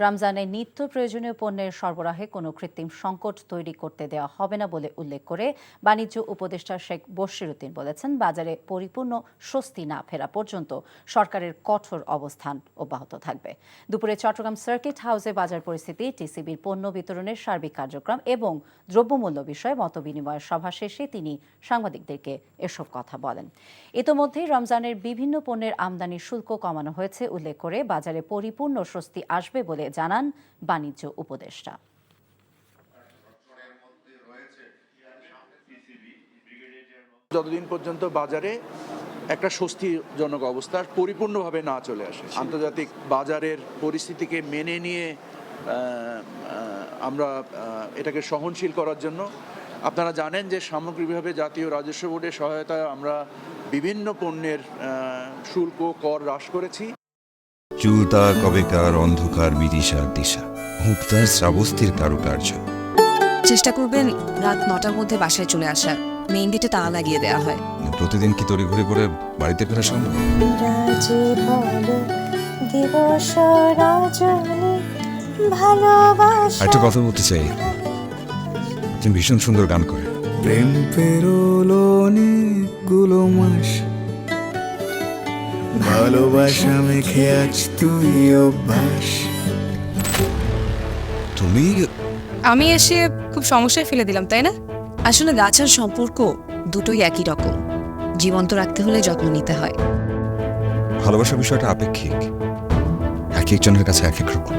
রমজানে নিত্য প্রয়োজনীয় পণ্যের সরবরাহে কোনো কৃত্রিম সংকট তৈরি করতে দেওয়া হবে না বলে উল্লেখ করে বাণিজ্য উপদেষ্টা শেখ বশিরউদ্দিন বলেছেন, বাজারে পরিপূর্ণ স্বস্তি না ফেরা পর্যন্ত সরকারের কঠোর অবস্থান অব্যাহত থাকবে। দুপুরে চট্টগ্রাম সার্কিট হাউসে বাজার পরিস্থিতি, টিসিবির পণ্য বিতরণের সার্বিক কার্যক্রম এবং দ্রব্যমূল্য বিষয়ে মতবিনিময়ের সভা শেষে তিনি সাংবাদিকদেরকে এসব কথা বলেন। ইতোমধ্যেই রমজানের বিভিন্ন পণ্যের আমদানি শুল্ক কমানো হয়েছে উল্লেখ করে বাজারে পরিপূর্ণ স্বস্তি আসবে বলে জানান বাণিজ্য উপদেষ্টা। যতদিন পর্যন্ত বাজারে একটা স্বস্তিজনক অবস্থা পরিপূর্ণভাবে না চলে আসে, আন্তর্জাতিক বাজারের পরিস্থিতিকে মেনে নিয়ে আমরা এটাকে সহনশীল করার জন্য, আপনারা জানেন যে সামগ্রিকভাবে জাতীয় রাজস্ব বোর্ডের সহায়তায় আমরা বিভিন্ন পণ্যের শুল্ক কর হ্রাস করেছি। চুলতা কবেকার অন্ধকার বিদিশার দিশা, মুক্তার শ্রাবস্তির কারুকার্য। চেষ্টা করবেন রাত 9টার মধ্যে বাসায় চলে আসার। মেইন গেটে তালা লাগিয়ে দেওয়া হয়। প্রতিদিন কি তড়িঘড়ি করে বাড়িতে ফেরা সম্ভব? একটা কথা বলতে চাই, তুমি ভীষণ সুন্দর গান করে। প্রেম পেরোলো অনেকগুলো মাস, ভালোবাসা মেখে আজ তুই অভ্যাস। তুমি আমি এসে খুব সমস্যায় ফেলে দিলাম, তাই না? আসলে গাছ আর সম্পর্ক দুটোই একই রকম, জীবন্ত রাখতে হলে যত্ন নিতে হয়। ভালোবাসার বিষয়টা আপেক্ষিক, এক একজনের কাছে এক এক রকম।